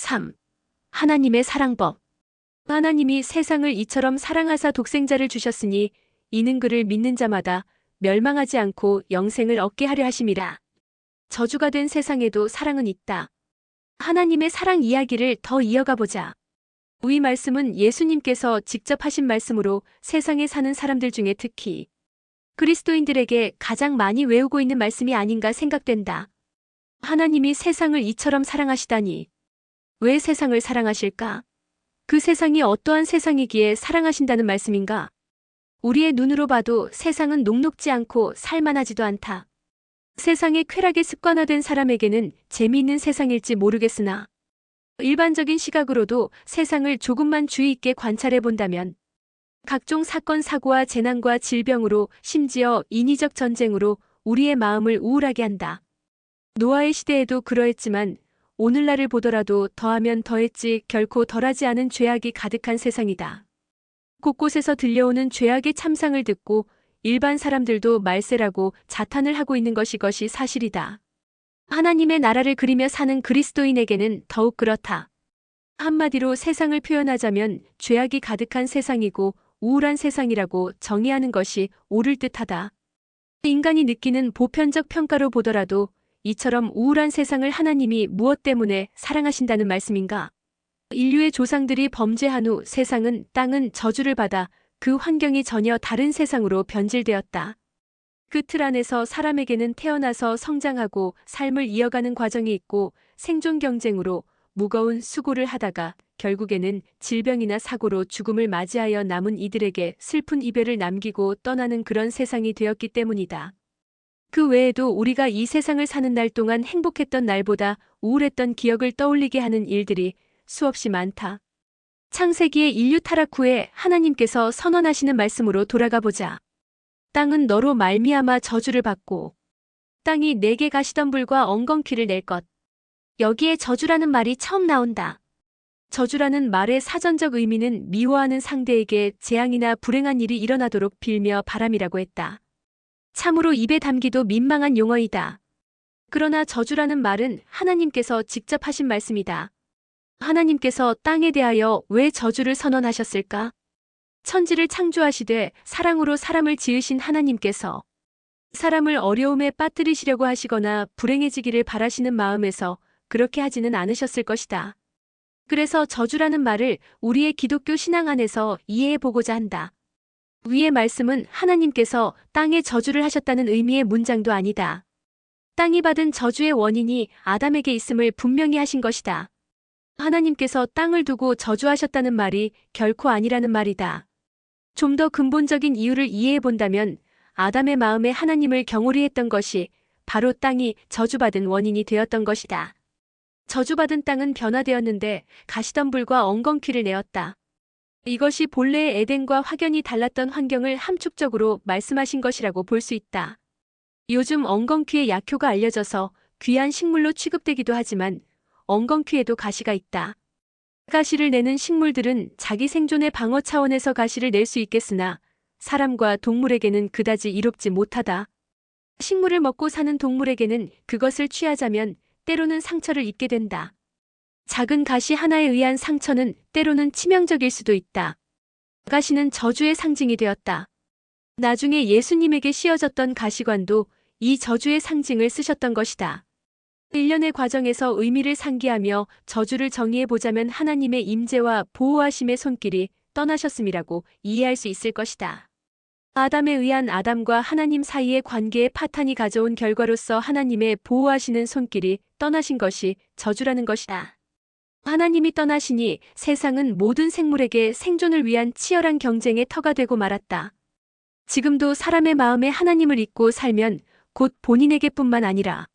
3. 하나님의 사랑법. 하나님이 세상을 이처럼 사랑하사 독생자를 주셨으니 이는 그를 믿는 자마다 멸망하지 않고 영생을 얻게 하려 하심이라. 저주가 된 세상에도 사랑은 있다. 하나님의 사랑 이야기를 더 이어가 보자. 이 말씀은 예수님께서 직접 하신 말씀으로 세상에 사는 사람들 중에 특히 그리스도인들에게 가장 많이 외우고 있는 말씀이 아닌가 생각된다. 하나님이 세상을 이처럼 사랑하시다니. 왜 세상을 사랑하실까? 그 세상이 어떠한 세상이기에 사랑하신다는 말씀인가? 우리의 눈으로 봐도 세상은 녹록지 않고 살만하지도 않다. 세상의 쾌락에 습관화된 사람에게는 재미있는 세상일지 모르겠으나 일반적인 시각으로도 세상을 조금만 주의 있게 관찰해 본다면 각종 사건 사고와 재난과 질병으로 심지어 인위적 전쟁으로 우리의 마음을 우울하게 한다. 노아의 시대에도 그러했지만 오늘날을 보더라도 더하면 더했지 결코 덜하지 않은 죄악이 가득한 세상이다. 곳곳에서 들려오는 죄악의 참상을 듣고 일반 사람들도 말세라고 자탄을 하고 있는 것이 사실이다. 하나님의 나라를 그리며 사는 그리스도인에게는 더욱 그렇다. 한마디로 세상을 표현하자면 죄악이 가득한 세상이고 우울한 세상이라고 정의하는 것이 옳을 듯하다. 인간이 느끼는 보편적 평가로 보더라도 이처럼 우울한 세상을 하나님이 무엇 때문에 사랑하신다는 말씀인가? 인류의 조상들이 범죄한 후 땅은 저주를 받아 그 환경이 전혀 다른 세상으로 변질되었다. 그 틀 안에서 사람에게는 태어나서 성장하고 삶을 이어가는 과정이 있고 생존 경쟁으로 무거운 수고를 하다가 결국에는 질병이나 사고로 죽음을 맞이하여 남은 이들에게 슬픈 이별을 남기고 떠나는 그런 세상이 되었기 때문이다. 그 외에도 우리가 이 세상을 사는 날 동안 행복했던 날보다 우울했던 기억을 떠올리게 하는 일들이 수없이 많다. 창세기의 인류 타락 후에 하나님께서 선언하시는 말씀으로 돌아가 보자. 땅은 너로 말미암아 저주를 받고 땅이 내게 가시덤불과 엉겅퀴를 낼 것. 여기에 저주라는 말이 처음 나온다. 저주라는 말의 사전적 의미는 미워하는 상대에게 재앙이나 불행한 일이 일어나도록 빌며 바람이라고 했다. 참으로 입에 담기도 민망한 용어이다. 그러나 저주라는 말은 하나님께서 직접 하신 말씀이다. 하나님께서 땅에 대하여 왜 저주를 선언하셨을까? 천지를 창조하시되 사랑으로 사람을 지으신 하나님께서 사람을 어려움에 빠뜨리시려고 하시거나 불행해지기를 바라시는 마음에서 그렇게 하지는 않으셨을 것이다. 그래서 저주라는 말을 우리의 기독교 신앙 안에서 이해해 보고자 한다. 위의 말씀은 하나님께서 땅에 저주를 하셨다는 의미의 문장도 아니다. 땅이 받은 저주의 원인이 아담에게 있음을 분명히 하신 것이다. 하나님께서 땅을 두고 저주하셨다는 말이 결코 아니라는 말이다. 좀 더 근본적인 이유를 이해해 본다면 아담의 마음에 하나님을 경홀히 했던 것이 바로 땅이 저주받은 원인이 되었던 것이다. 저주받은 땅은 변화되었는데 가시덤불과 엉겅퀴를 내었다. 이것이 본래의 에덴과 확연히 달랐던 환경을 함축적으로 말씀하신 것이라고 볼 수 있다. 요즘 엉겅퀴의 약효가 알려져서 귀한 식물로 취급되기도 하지만 엉겅퀴에도 가시가 있다. 가시를 내는 식물들은 자기 생존의 방어 차원에서 가시를 낼 수 있겠으나 사람과 동물에게는 그다지 이롭지 못하다. 식물을 먹고 사는 동물에게는 그것을 취하자면 때로는 상처를 입게 된다. 작은 가시 하나에 의한 상처는 때로는 치명적일 수도 있다. 가시는 저주의 상징이 되었다. 나중에 예수님에게 씌워졌던 가시관도 이 저주의 상징을 쓰셨던 것이다. 일련의 과정에서 의미를 상기하며 저주를 정의해 보자면 하나님의 임재와 보호하심의 손길이 떠나셨음이라고 이해할 수 있을 것이다. 아담에 의한 아담과 하나님 사이의 관계의 파탄이 가져온 결과로서 하나님의 보호하시는 손길이 떠나신 것이 저주라는 것이다. 하나님이 떠나시니 세상은 모든 생물에게 생존을 위한 치열한 경쟁의 터가 되고 말았다. 지금도 사람의 마음에 하나님을 잊고 살면 곧 본인에게뿐만 아니라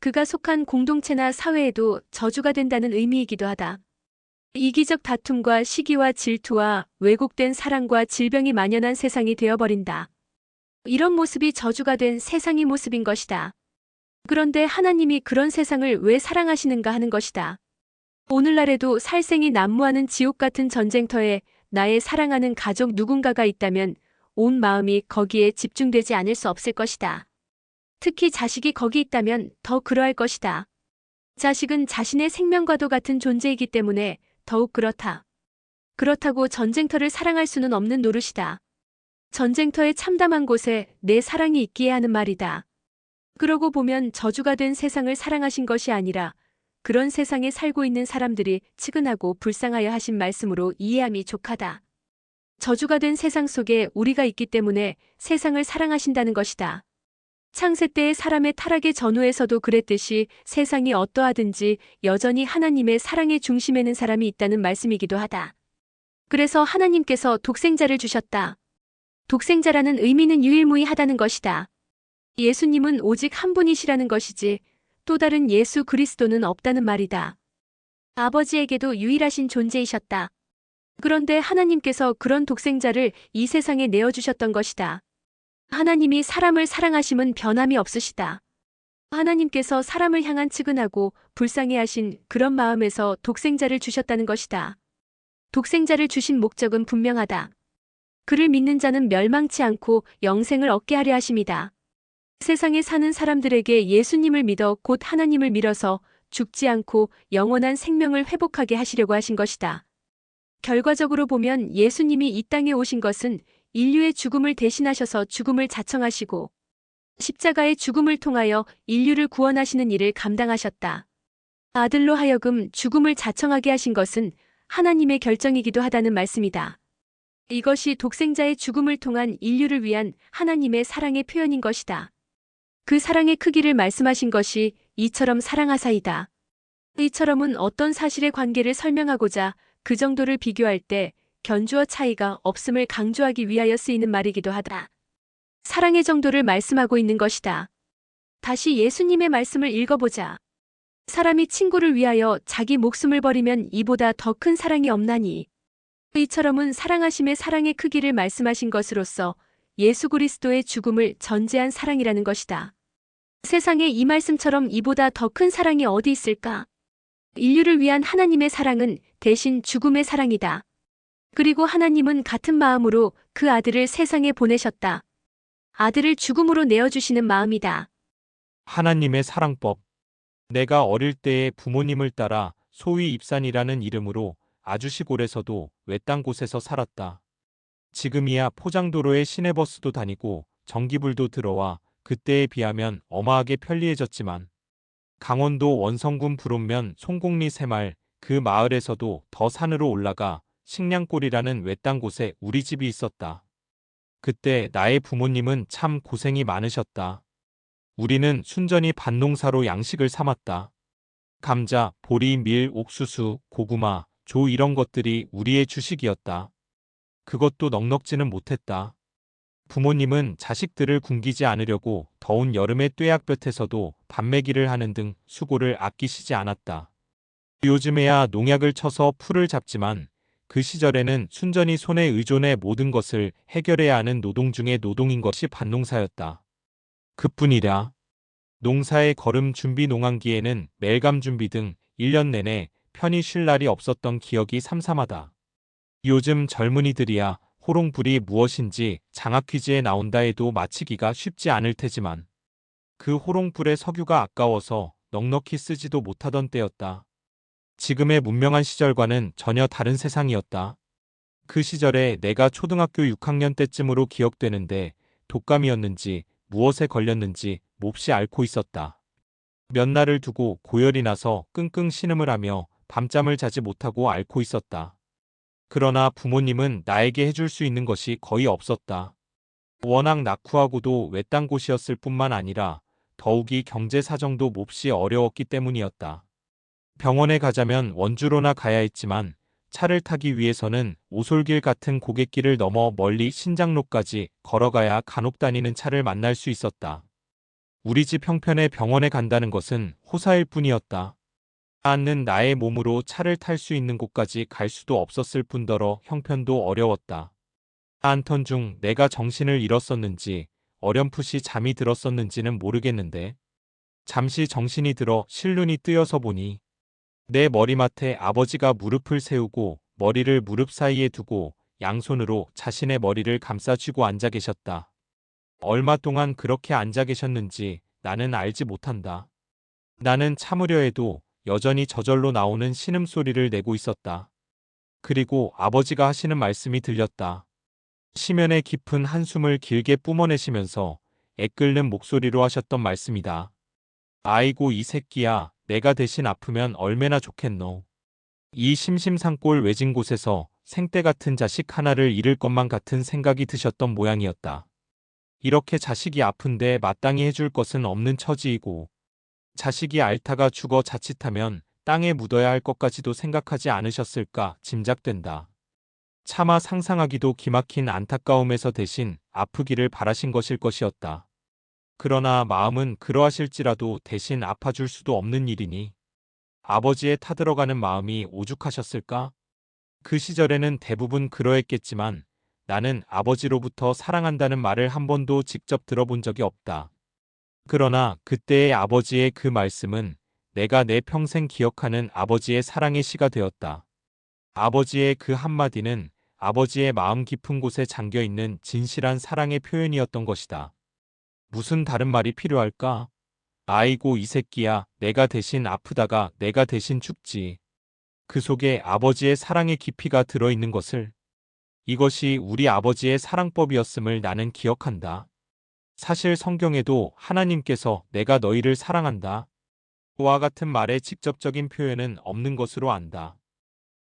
그가 속한 공동체나 사회에도 저주가 된다는 의미이기도 하다. 이기적 다툼과 시기와 질투와 왜곡된 사랑과 질병이 만연한 세상이 되어버린다. 이런 모습이 저주가 된 세상의 모습인 것이다. 그런데 하나님이 그런 세상을 왜 사랑하시는가 하는 것이다. 오늘날에도 살생이 난무하는 지옥 같은 전쟁터에 나의 사랑하는 가족 누군가가 있다면 온 마음이 거기에 집중되지 않을 수 없을 것이다. 특히 자식이 거기 있다면 더 그러할 것이다. 자식은 자신의 생명과도 같은 존재이기 때문에 더욱 그렇다. 그렇다고 전쟁터를 사랑할 수는 없는 노릇이다. 전쟁터의 참담한 곳에 내 사랑이 있기에 하는 말이다. 그러고 보면 저주가 된 세상을 사랑하신 것이 아니라 그런 세상에 살고 있는 사람들이 측은하고 불쌍하여 하신 말씀으로 이해함이 족하다. 저주가 된 세상 속에 우리가 있기 때문에 세상을 사랑하신다는 것이다. 창세 때의 사람의 타락의 전후에서도 그랬듯이 세상이 어떠하든지 여전히 하나님의 사랑의 중심에는 사람이 있다는 말씀이기도 하다. 그래서 하나님께서 독생자를 주셨다. 독생자라는 의미는 유일무이하다는 것이다. 예수님은 오직 한 분이시라는 것이지 또 다른 예수 그리스도는 없다는 말이다. 아버지에게도 유일하신 존재이셨다. 그런데 하나님께서 그런 독생자를 이 세상에 내어주셨던 것이다. 하나님이 사람을 사랑하심은 변함이 없으시다. 하나님께서 사람을 향한 측은하고 불쌍해하신 그런 마음에서 독생자를 주셨다는 것이다. 독생자를 주신 목적은 분명하다. 그를 믿는 자는 멸망치 않고 영생을 얻게 하려 하심이다. 세상에 사는 사람들에게 예수님을 믿어 곧 하나님을 믿어서 죽지 않고 영원한 생명을 회복하게 하시려고 하신 것이다. 결과적으로 보면 예수님이 이 땅에 오신 것은 인류의 죽음을 대신하셔서 죽음을 자청하시고 십자가의 죽음을 통하여 인류를 구원하시는 일을 감당하셨다. 아들로 하여금 죽음을 자청하게 하신 것은 하나님의 결정이기도 하다는 말씀이다. 이것이 독생자의 죽음을 통한 인류를 위한 하나님의 사랑의 표현인 것이다. 그 사랑의 크기를 말씀하신 것이 이처럼 사랑하사이다. 이처럼은 어떤 사실의 관계를 설명하고자 그 정도를 비교할 때 견주어 차이가 없음을 강조하기 위하여 쓰이는 말이기도 하다. 사랑의 정도를 말씀하고 있는 것이다. 다시 예수님의 말씀을 읽어보자. 사람이 친구를 위하여 자기 목숨을 버리면 이보다 더 큰 사랑이 없나니. 이처럼은 사랑하심의 사랑의 크기를 말씀하신 것으로서 예수 그리스도의 죽음을 전제한 사랑이라는 것이다. 세상에 이 말씀처럼 이보다 더 큰 사랑이 어디 있을까? 인류를 위한 하나님의 사랑은 대신 죽음의 사랑이다. 그리고 하나님은 같은 마음으로 그 아들을 세상에 보내셨다. 아들을 죽음으로 내어주시는 마음이다. 하나님의 사랑법. 내가 어릴 때에 부모님을 따라 소위 입산이라는 이름으로 아주 시골에서도 외딴 곳에서 살았다. 지금이야 포장도로에 시내버스도 다니고 전기불도 들어와 그때에 비하면 어마하게 편리해졌지만 강원도 원성군 불온면 송곡리 새마을 그 마을에서도 더 산으로 올라가 식량골이라는 외딴 곳에 우리 집이 있었다. 그때 나의 부모님은 참 고생이 많으셨다. 우리는 순전히 밭농사로 양식을 삼았다. 감자, 보리, 밀, 옥수수, 고구마, 조 이런 것들이 우리의 주식이었다. 그것도 넉넉지는 못했다. 부모님은 자식들을 굶기지 않으려고 더운 여름에 뙤약볕에서도 밤매기를 하는 등 수고를 아끼시지 않았다. 요즘에야 농약을 쳐서 풀을 잡지만 그 시절에는 순전히 손에 의존해 모든 것을 해결해야 하는 노동 중의 노동인 것이 밭농사였다. 그뿐이라 농사의 거름 준비 농한기에는 멜감 준비 등 1년 내내 편히 쉴 날이 없었던 기억이 삼삼하다. 요즘 젊은이들이야 호롱불이 무엇인지 장학 퀴즈에 나온다 해도 맞히기가 쉽지 않을 테지만 그 호롱불의 석유가 아까워서 넉넉히 쓰지도 못하던 때였다. 지금의 문명한 시절과는 전혀 다른 세상이었다. 그 시절에 내가 초등학교 6학년 때쯤으로 기억되는데 독감이었는지 무엇에 걸렸는지 몹시 앓고 있었다. 몇 날을 두고 고열이 나서 끙끙 신음을 하며 밤잠을 자지 못하고 앓고 있었다. 그러나 부모님은 나에게 해줄 수 있는 것이 거의 없었다. 워낙 낙후하고도 외딴 곳이었을 뿐만 아니라 더욱이 경제 사정도 몹시 어려웠기 때문이었다. 병원에 가자면 원주로나 가야 했지만 차를 타기 위해서는 오솔길 같은 고갯길을 넘어 멀리 신장로까지 걸어가야 간혹 다니는 차를 만날 수 있었다. 우리 집 형편에 병원에 간다는 것은 호사일 뿐이었다. 않는 나의 몸으로 차를 탈 수 있는 곳까지 갈 수도 없었을 뿐더러 형편도 어려웠다. 한턴 중 내가 정신을 잃었었는지 어렴풋이 잠이 들었었는지는 모르겠는데 잠시 정신이 들어 실눈이 뜨여서 보니 내 머리맡에 아버지가 무릎을 세우고 머리를 무릎 사이에 두고 양손으로 자신의 머리를 감싸쥐고 앉아 계셨다. 얼마 동안 그렇게 앉아 계셨는지 나는 알지 못한다. 나는 참으려 해도 여전히 저절로 나오는 신음소리를 내고 있었다. 그리고 아버지가 하시는 말씀이 들렸다. 심연의 깊은 한숨을 길게 뿜어내시면서 애끓는 목소리로 하셨던 말씀이다. 아이고 이 새끼야, 내가 대신 아프면 얼마나 좋겠노. 이 심심산골 외진 곳에서 생떼 같은 자식 하나를 잃을 것만 같은 생각이 드셨던 모양이었다. 이렇게 자식이 아픈데 마땅히 해줄 것은 없는 처지이고 자식이 앓다가 죽어 자칫하면 땅에 묻어야 할 것까지도 생각하지 않으셨을까 짐작된다. 차마 상상하기도 기막힌 안타까움에서 대신 아프기를 바라신 것일 것이었다. 그러나 마음은 그러하실지라도 대신 아파줄 수도 없는 일이니 아버지의 타들어가는 마음이 오죽하셨을까? 그 시절에는 대부분 그러했겠지만 나는 아버지로부터 사랑한다는 말을 한 번도 직접 들어본 적이 없다. 그러나 그때의 아버지의 그 말씀은 내가 내 평생 기억하는 아버지의 사랑의 시가 되었다. 아버지의 그 한마디는 아버지의 마음 깊은 곳에 잠겨있는 진실한 사랑의 표현이었던 것이다. 무슨 다른 말이 필요할까? 아이고 이 새끼야, 내가 대신 아프다가 내가 대신 죽지. 그 속에 아버지의 사랑의 깊이가 들어있는 것을, 이것이 우리 아버지의 사랑법이었음을 나는 기억한다. 사실 성경에도 하나님께서 내가 너희를 사랑한다 와 같은 말의 직접적인 표현은 없는 것으로 안다.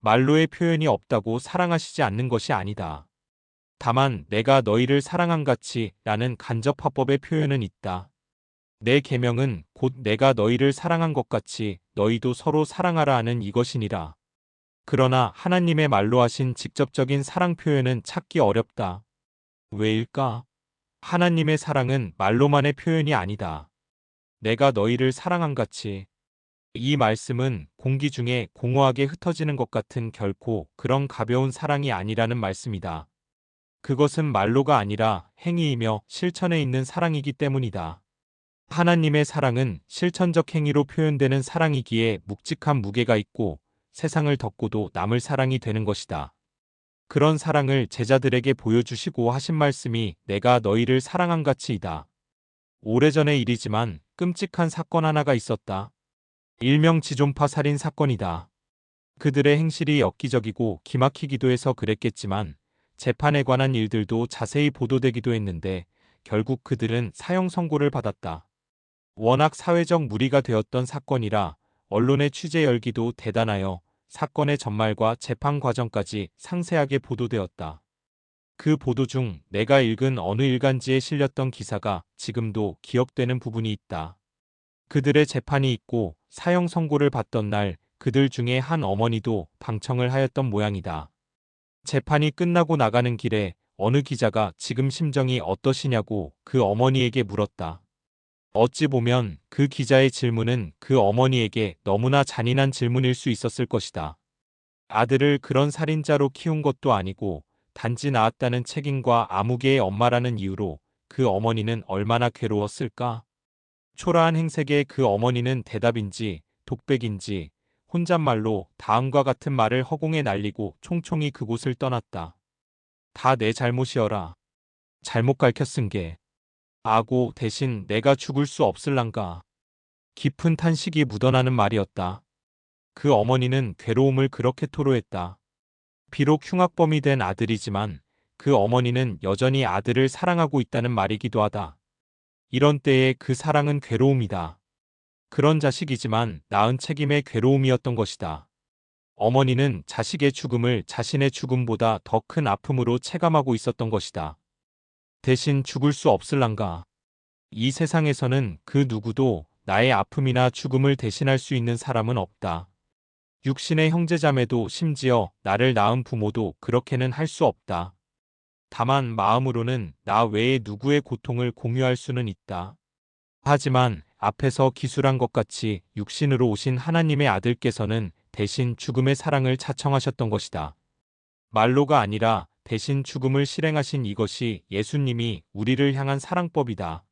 말로의 표현이 없다고 사랑하시지 않는 것이 아니다. 다만 내가 너희를 사랑한 같이 라는 간접화법의 표현은 있다. 내 계명은 곧 내가 너희를 사랑한 것 같이 너희도 서로 사랑하라 하는 이것이니라. 그러나 하나님의 말로 하신 직접적인 사랑 표현은 찾기 어렵다. 왜일까? 하나님의 사랑은 말로만의 표현이 아니다. 내가 너희를 사랑한 같이. 이 말씀은 공기 중에 공허하게 흩어지는 것 같은 결코 그런 가벼운 사랑이 아니라는 말씀이다. 그것은 말로가 아니라 행위이며 실천에 있는 사랑이기 때문이다. 하나님의 사랑은 실천적 행위로 표현되는 사랑이기에 묵직한 무게가 있고 세상을 덮고도 남을 사랑이 되는 것이다. 그런 사랑을 제자들에게 보여주시고 하신 말씀이 내가 너희를 사랑한 같이이다. 오래전의 일이지만 끔찍한 사건 하나가 있었다. 일명 지존파 살인 사건이다. 그들의 행실이 엽기적이고 기막히기도 해서 그랬겠지만 재판에 관한 일들도 자세히 보도되기도 했는데 결국 그들은 사형 선고를 받았다. 워낙 사회적 물의가 되었던 사건이라 언론의 취재 열기도 대단하여 사건의 전말과 재판 과정까지 상세하게 보도되었다. 그 보도 중 내가 읽은 어느 일간지에 실렸던 기사가 지금도 기억되는 부분이 있다. 그들의 재판이 있고 사형 선고를 받던 날 그들 중에 한 어머니도 방청을 하였던 모양이다. 재판이 끝나고 나가는 길에 어느 기자가 지금 심정이 어떠시냐고 그 어머니에게 물었다. 어찌 보면 그 기자의 질문은 그 어머니에게 너무나 잔인한 질문일 수 있었을 것이다. 아들을 그런 살인자로 키운 것도 아니고 단지 낳았다는 책임과 아무개의 엄마라는 이유로 그 어머니는 얼마나 괴로웠을까? 초라한 행색의 그 어머니는 대답인지 독백인지 혼잣말로 다음과 같은 말을 허공에 날리고 총총히 그곳을 떠났다. 다 내 잘못이어라. 잘못 가르쳤은 게. 아고 대신 내가 죽을 수 없을란가. 깊은 탄식이 묻어나는 말이었다. 그 어머니는 괴로움을 그렇게 토로했다. 비록 흉악범이 된 아들이지만 그 어머니는 여전히 아들을 사랑하고 있다는 말이기도 하다. 이런 때에 그 사랑은 괴로움이다. 그런 자식이지만 낳은 책임의 괴로움이었던 것이다. 어머니는 자식의 죽음을 자신의 죽음보다 더 큰 아픔으로 체감하고 있었던 것이다. 대신 죽을 수 없을란가. 이 세상에서는 그 누구도 나의 아픔이나 죽음을 대신할 수 있는 사람은 없다. 육신의 형제자매도 심지어 나를 낳은 부모도 그렇게는 할 수 없다. 다만 마음으로는 나 외에 누구의 고통을 공유할 수는 있다. 하지만 앞에서 기술한 것 같이 육신으로 오신 하나님의 아들께서는 대신 죽음의 사랑을 자청하셨던 것이다. 말로가 아니라 대신 죽음을 실행하신 이것이 예수님이 우리를 향한 사랑법이다.